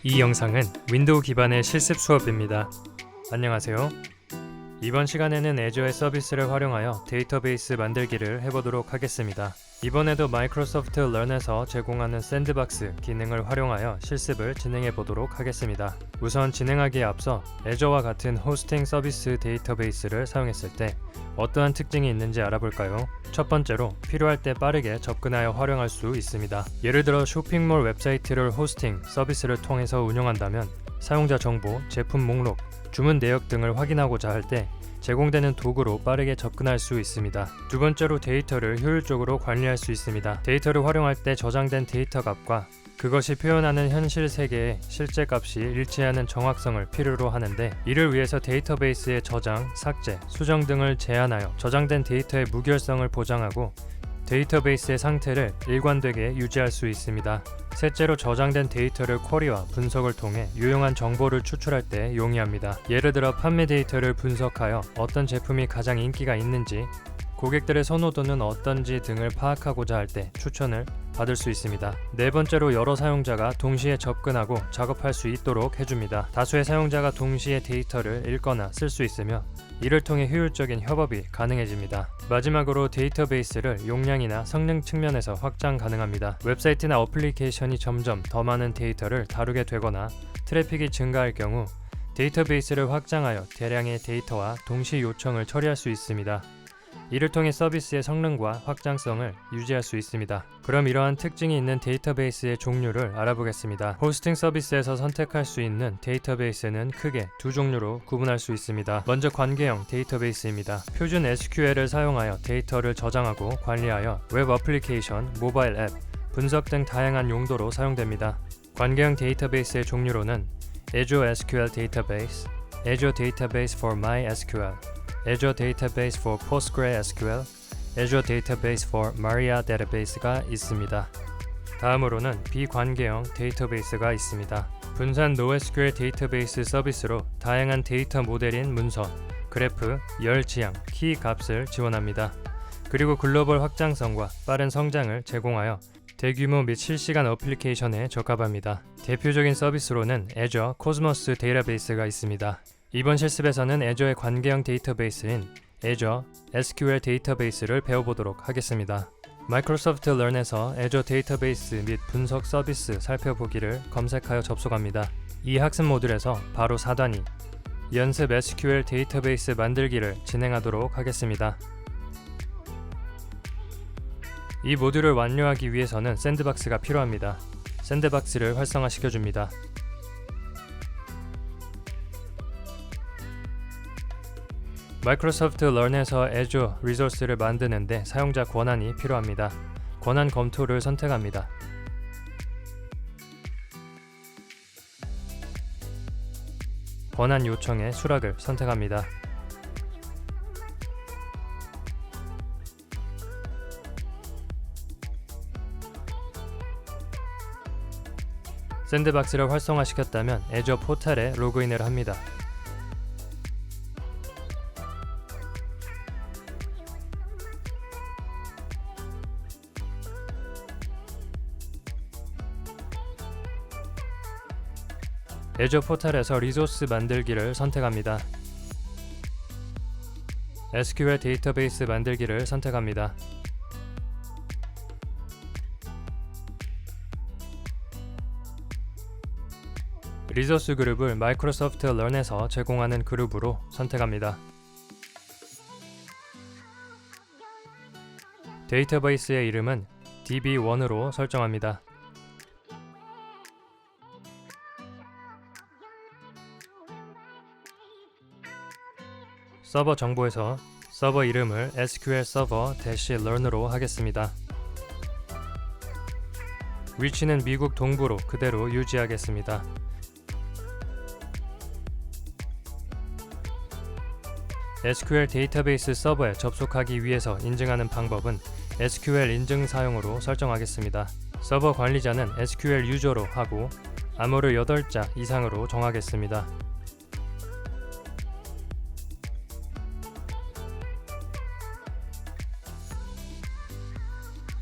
이 영상은 윈도우 기반의 실습 수업입니다. 안녕하세요. 이번 시간에는 애저의 서비스를 활용하여 데이터베이스 만들기를 해보도록 하겠습니다. 이번에도 마이크로소프트 런에서 제공하는 샌드박스 기능을 활용하여 실습을 진행해보도록 하겠습니다. 우선 진행하기에 앞서 애저와 같은 호스팅 서비스 데이터베이스를 사용했을 때 어떠한 특징이 있는지 알아볼까요? 첫 번째로 필요할 때 빠르게 접근하여 활용할 수 있습니다. 예를 들어 쇼핑몰 웹사이트를 호스팅 서비스를 통해서 운영한다면 사용자 정보, 제품 목록, 주문 내역 등을 확인하고자 할 때 제공되는 도구로 빠르게 접근할 수 있습니다. 두 번째로 데이터를 효율적으로 관리할 수 있습니다. 데이터를 활용할 때 저장된 데이터 값과 그것이 표현하는 현실 세계의 실제 값이 일치하는 정확성을 필요로 하는데, 이를 위해서 데이터베이스의 저장, 삭제, 수정 등을 제한하여 저장된 데이터의 무결성을 보장하고 데이터베이스의 상태를 일관되게 유지할 수 있습니다. 셋째로 저장된 데이터를 쿼리와 분석을 통해 유용한 정보를 추출할 때 용이합니다. 예를 들어 판매 데이터를 분석하여 어떤 제품이 가장 인기가 있는지, 고객들의 선호도는 어떤지 등을 파악하고자 할 때 추천을 받을 수 있습니다. 네 번째로 여러 사용자가 동시에 접근하고 작업할 수 있도록 해줍니다. 다수의 사용자가 동시에 데이터를 읽거나 쓸 수 있으며 이를 통해 효율적인 협업이 가능해집니다. 마지막으로 데이터베이스를 용량이나 성능 측면에서 확장 가능합니다. 웹사이트나 어플리케이션이 점점 더 많은 데이터를 다루게 되거나 트래픽이 증가할 경우 데이터베이스를 확장하여 대량의 데이터와 동시 요청을 처리할 수 있습니다. 이를 통해 서비스의 성능과 확장성을 유지할 수 있습니다. 그럼 이러한 특징이 있는 데이터베이스의 종류를 알아보겠습니다. 호스팅 서비스에서 선택할 수 있는 데이터베이스는 크게 두 종류로 구분할 수 있습니다. 먼저 관계형 데이터베이스입니다. 표준 SQL을 사용하여 데이터를 저장하고 관리하여 웹 어플리케이션, 모바일 앱, 분석 등 다양한 용도로 사용됩니다. 관계형 데이터베이스의 종류로는 Azure SQL Database, Azure Database for MySQL, Azure Database for PostgreSQL, Azure Database for Maria Database가 있습니다. 다음으로는 비관계형 데이터베이스가 있습니다. 분산 NoSQL 데이터베이스 서비스로 다양한 데이터 모델인 문서, 그래프, 열 지향, 키 값을 지원합니다. 그리고 글로벌 확장성과 빠른 성장을 제공하여 대규모 및 실시간 어플리케이션에 적합합니다. 대표적인 서비스로는 Azure Cosmos 데이터베이스가 있습니다. 이번 실습에서는 애저의 관계형 데이터베이스인 Azure SQL 데이터베이스를 배워보도록 하겠습니다. 마이크로소프트 런에서 애저 데이터베이스 및 분석 서비스 살펴보기를 검색하여 접속합니다. 이 학습 모듈에서 바로 4단위 연습 SQL 데이터베이스 만들기를 진행하도록 하겠습니다. 이 모듈을 완료하기 위해서는 샌드박스가 필요합니다. 샌드박스를 활성화시켜줍니다. 마이크로소프트 런에서 애저 리소스를 만드는데 사용자 권한이 필요합니다. 권한 검토를 선택합니다. 권한 요청의 수락을 선택합니다. 샌드박스를 활성화시켰다면 애저 포탈에 로그인을 합니다. 애저 포탈에서 리소스 만들기를 선택합니다. SQL 데이터베이스 만들기를 선택합니다. 리소스 그룹을 마이크로소프트 런에서 제공하는 그룹으로 선택합니다. 데이터베이스의 이름은 db1으로 설정합니다. 서버 정보에서 서버 이름을 SQL Server-Learn으로 하겠습니다. 위치는 미국 동부로 그대로 유지하겠습니다. SQL 데이터베이스 서버에 접속하기 위해서 인증하는 방법은 SQL 인증 사용으로 설정하겠습니다. 서버 관리자는 SQL 유저로 하고 암호를 8자 이상으로 정하겠습니다.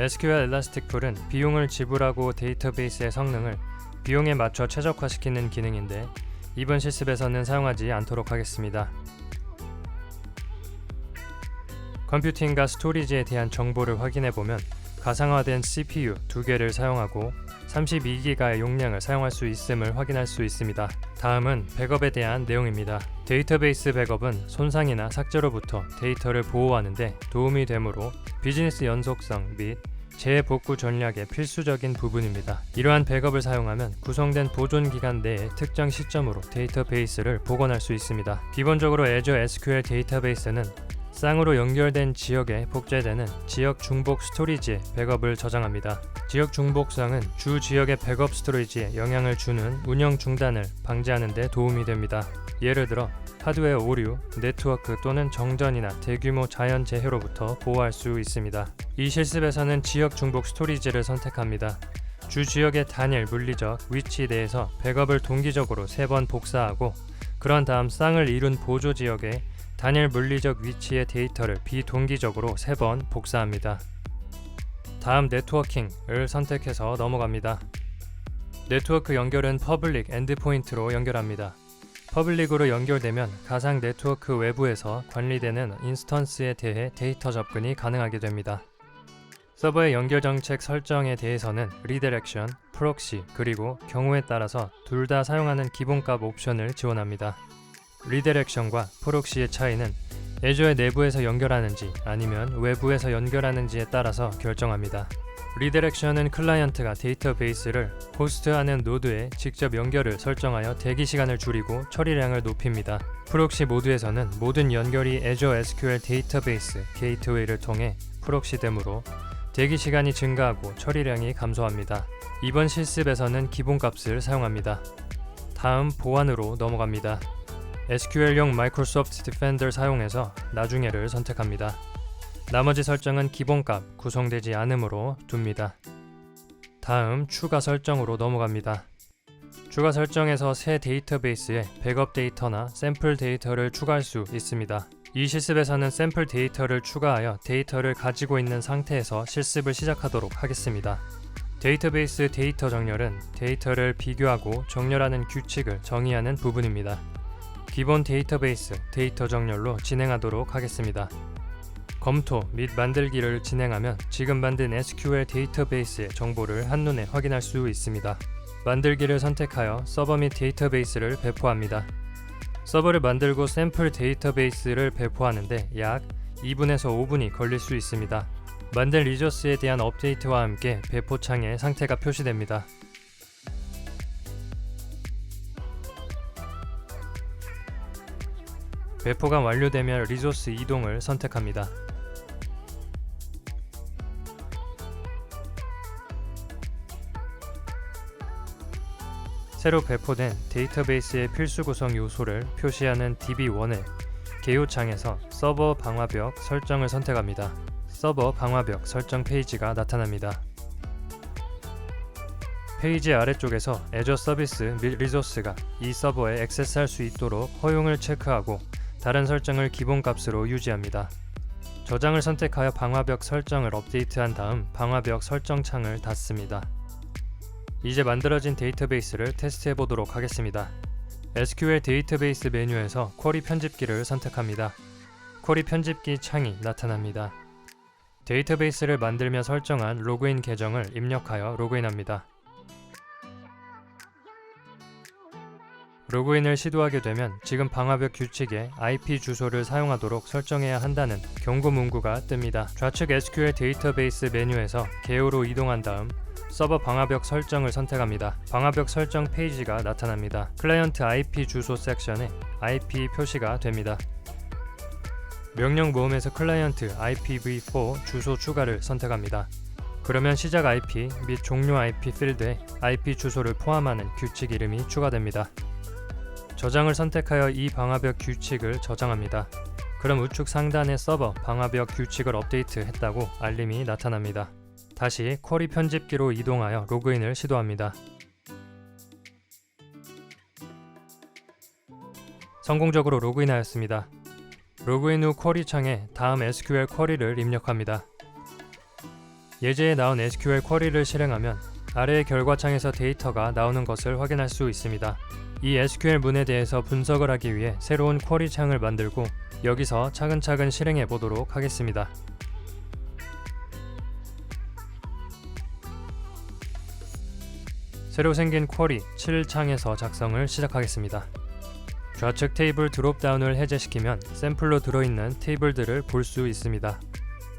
SQL 엘라스틱풀은 비용을 지불하고 데이터베이스의 성능을 비용에 맞춰 최적화시키는 기능인데 이번 실습에서는 사용하지 않도록 하겠습니다. 컴퓨팅과 스토리지에 대한 정보를 확인해보면 가상화된 CPU 2개를 사용하고 32기가의 용량을 사용할 수 있음을 확인할 수 있습니다. 다음은 백업에 대한 내용입니다. 데이터베이스 백업은 손상이나 삭제로부터 데이터를 보호하는 데 도움이 되므로 비즈니스 연속성 및 재복구 전략의 필수적인 부분입니다. 이러한 백업을 사용하면 구성된 보존 기간 내에 특정 시점으로 데이터베이스를 복원할 수 있습니다. 기본적으로 애저 SQL 데이터베이스는 쌍으로 연결된 지역에 복제되는 지역 중복 스토리지에 백업을 저장합니다. 지역 중복성은 주 지역의 백업 스토리지에 영향을 주는 운영 중단을 방지하는 데 도움이 됩니다. 예를 들어 하드웨어 오류, 네트워크 또는 정전이나 대규모 자연 재해로부터 보호할 수 있습니다. 이 실습에서는 지역 중복 스토리지를 선택합니다. 주 지역의 단일 물리적 위치 내에서 백업을 동기적으로 3번 복사하고 그런 다음 쌍을 이룬 보조 지역의 단일 물리적 위치의 데이터를 비동기적으로 3번 복사합니다. 다음 네트워킹을 선택해서 넘어갑니다. 네트워크 연결은 퍼블릭 엔드포인트로 연결합니다. 퍼블릭으로 연결되면 가상 네트워크 외부에서 관리되는 인스턴스에 대해 데이터 접근이 가능하게 됩니다. 서버의 연결 정책 설정에 대해서는 리디렉션, 프록시, 그리고 경우에 따라서 둘 다 사용하는 기본값 옵션을 지원합니다. 리디렉션과 프록시의 차이는 애저의 내부에서 연결하는지 아니면 외부에서 연결하는지에 따라서 결정합니다. 리디렉션은 클라이언트가 데이터베이스를 호스트하는 노드에 직접 연결을 설정하여 대기 시간을 줄이고 처리량을 높입니다. 프록시 모드에서는 모든 연결이 애저 SQL 데이터베이스 게이트웨이를 통해 프록시되므로 대기 시간이 증가하고 처리량이 감소합니다. 이번 실습에서는 기본값을 사용합니다. 다음 보안으로 넘어갑니다. SQL용 마이크로소프트 디펜더 사용해서 나중에를 선택합니다. 나머지 설정은 기본값 구성되지 않으므로 둡니다. 다음 추가 설정으로 넘어갑니다. 추가 설정에서 새 데이터베이스에 백업 데이터나 샘플 데이터를 추가할 수 있습니다. 이 실습에서는 샘플 데이터를 추가하여 데이터를 가지고 있는 상태에서 실습을 시작하도록 하겠습니다. 데이터베이스 데이터 정렬은 데이터를 비교하고 정렬하는 규칙을 정의하는 부분입니다. 기본 데이터베이스 데이터 정렬로 진행하도록 하겠습니다. 검토 및 만들기를 진행하면 지금 만든 SQL 데이터베이스의 정보를 한눈에 확인할 수 있습니다. 만들기를 선택하여 서버 및 데이터베이스를 배포합니다. 서버를 만들고 샘플 데이터베이스를 배포하는데 약 2분에서 5분이 걸릴 수 있습니다. 만든 리소스에 대한 업데이트와 함께 배포창에 상태가 표시됩니다. 배포가 완료되면 리소스 이동을 선택합니다. 새로 배포된 데이터베이스의 필수 구성 요소를 표시하는 DB1의 개요창에서 서버 방화벽 설정을 선택합니다. 서버 방화벽 설정 페이지가 나타납니다. 페이지 아래쪽에서 애저 서비스 및 리소스가 이 서버에 액세스할 수 있도록 허용을 체크하고 다른 설정을 기본값으로 유지합니다. 저장을 선택하여 방화벽 설정을 업데이트한 다음 방화벽 설정 창을 닫습니다. 이제 만들어진 데이터베이스를 테스트해 보도록 하겠습니다. SQL 데이터베이스 메뉴에서 쿼리 편집기를 선택합니다. 쿼리 편집기 창이 나타납니다. 데이터베이스를 만들며 설정한 로그인 계정을 입력하여 로그인합니다. 로그인을 시도하게 되면 지금 방화벽 규칙에 IP 주소를 사용하도록 설정해야 한다는 경고 문구가 뜹니다. 좌측 SQL 데이터베이스 메뉴에서 개요로 이동한 다음 서버 방화벽 설정을 선택합니다. 방화벽 설정 페이지가 나타납니다. 클라이언트 IP 주소 섹션에 IP 표시가 됩니다. 명령 모음에서 클라이언트 IPv4 주소 추가를 선택합니다. 그러면 시작 IP 및 종료 IP 필드에 IP 주소를 포함하는 규칙 이름이 추가됩니다. 저장을 선택하여 이 방화벽 규칙을 저장합니다. 그럼 우측 상단의 서버 방화벽 규칙을 업데이트했다고 알림이 나타납니다. 다시 쿼리 편집기로 이동하여 로그인을 시도합니다. 성공적으로 로그인하였습니다. 로그인 후 쿼리 창에 다음 SQL 쿼리를 입력합니다. 예제에 나온 SQL 쿼리를 실행하면 아래의 결과창에서 데이터가 나오는 것을 확인할 수 있습니다. 이 SQL 문에 대해서 분석을 하기 위해 새로운 쿼리 창을 만들고 여기서 차근차근 실행해 보도록 하겠습니다. 새로 생긴 쿼리 7창에서 작성을 시작하겠습니다. 좌측 테이블 드롭다운을 해제시키면 샘플로 들어있는 테이블들을 볼 수 있습니다.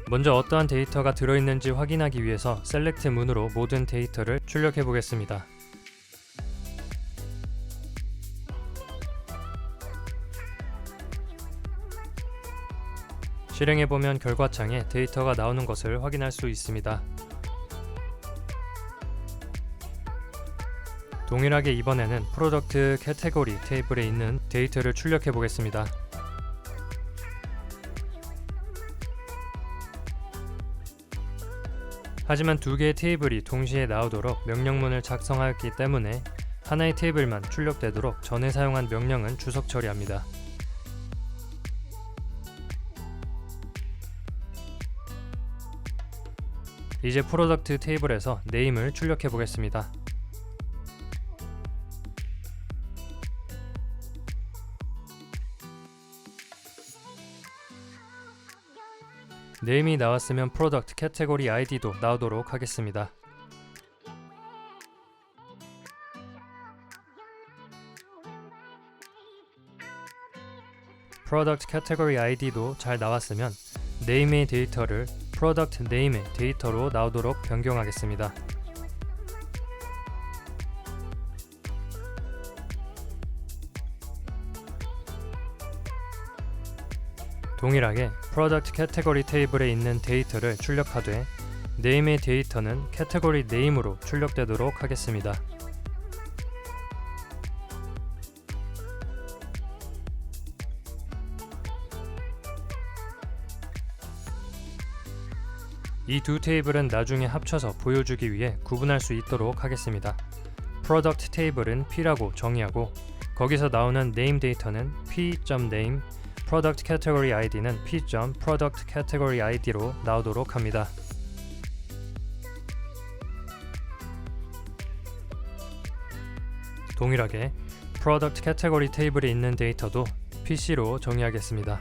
먼저 어떠한 데이터가 들어있는지 확인하기 위해서 셀렉트 문으로 모든 데이터를 출력해 보겠습니다. 실행해보면 결과창에 데이터가 나오는 것을 확인할 수 있습니다. 동일하게 이번에는 프로덕트 캐테고리 테이블에 있는 데이터를 출력해 보겠습니다. 하지만 두 개의 테이블이 동시에 나오도록 명령문을 작성하였기 때문에 하나의 테이블만 출력되도록 전에 사용한 명령은 주석 처리합니다. 이제 프로덕트 테이블에서 네임을 출력해 보겠습니다. 네임이 나왔으면 프로덕트 캐테고리 아이디도 나오도록 하겠습니다. 프로덕트 캐테고리 아이디도 잘 나왔으면 네임의 데이터를 프로덕트 네임의 데이터로 나오도록 변경하겠습니다. 동일하게 프로덕트 캐테고리 테이블에 있는 데이터를 출력하되 네임의 데이터는 캐테고리 네임으로 출력되도록 하겠습니다. 이 두 테이블은 나중에 합쳐서 보여주기 위해 구분할 수 있도록 하겠습니다. 프로덕트 테이블은 P라고 정의하고 거기서 나오는 name 데이터는 p.name, Product Category ID는 p.Product Category ID로 나오도록 합니다. 동일하게 Product Category 테이블에 있는 데이터도 PC로 정의하겠습니다.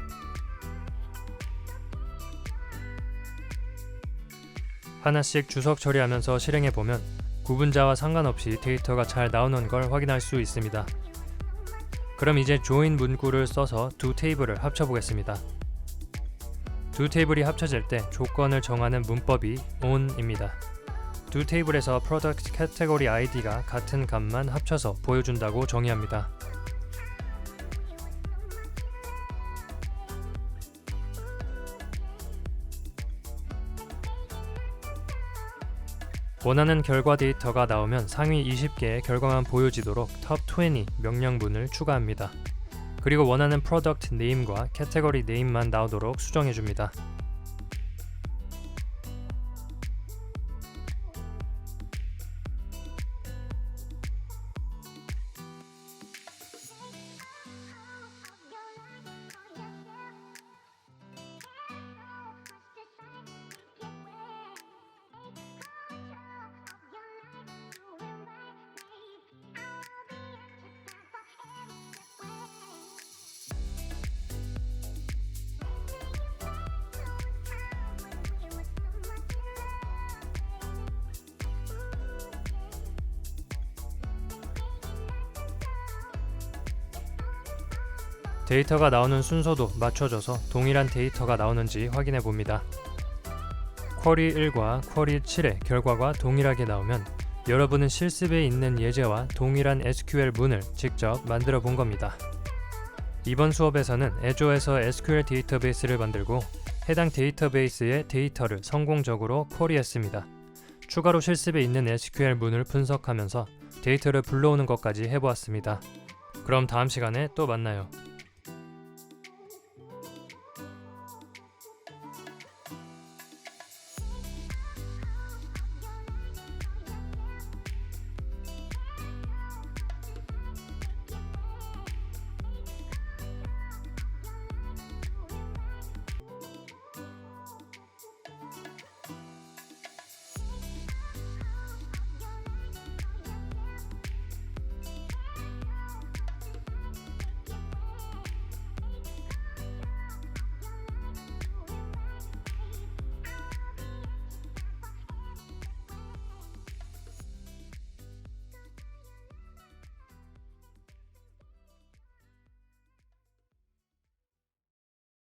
하나씩 주석 처리하면서 실행해보면 구분자와 상관없이 데이터가 잘 나오는 걸 확인할 수 있습니다. 그럼 이제 join 문구를 써서 두 테이블을 합쳐보겠습니다. 두 테이블이 합쳐질 때 조건을 정하는 문법이 on입니다. 두 테이블에서 Product Category ID가 같은 값만 합쳐서 보여준다고 정의합니다. 원하는 결과 데이터가 나오면 상위 20개의 결과만 보여지도록 top20 명령문을 추가합니다. 그리고 원하는 프로덕트 네임과 캐테고리 네임만 나오도록 수정해줍니다. 데이터가 나오는 순서도 맞춰줘서 동일한 데이터가 나오는지 확인해 봅니다. 쿼리 1과 쿼리 7의 결과가 동일하게 나오면 여러분은 실습에 있는 예제와 동일한 SQL 문을 직접 만들어 본 겁니다. 이번 수업에서는 애조에서 SQL 데이터베이스를 만들고 해당 데이터베이스의 데이터를 성공적으로 쿼리했습니다. 추가로 실습에 있는 SQL 문을 분석하면서 데이터를 불러오는 것까지 해보았습니다. 그럼 다음 시간에 또 만나요.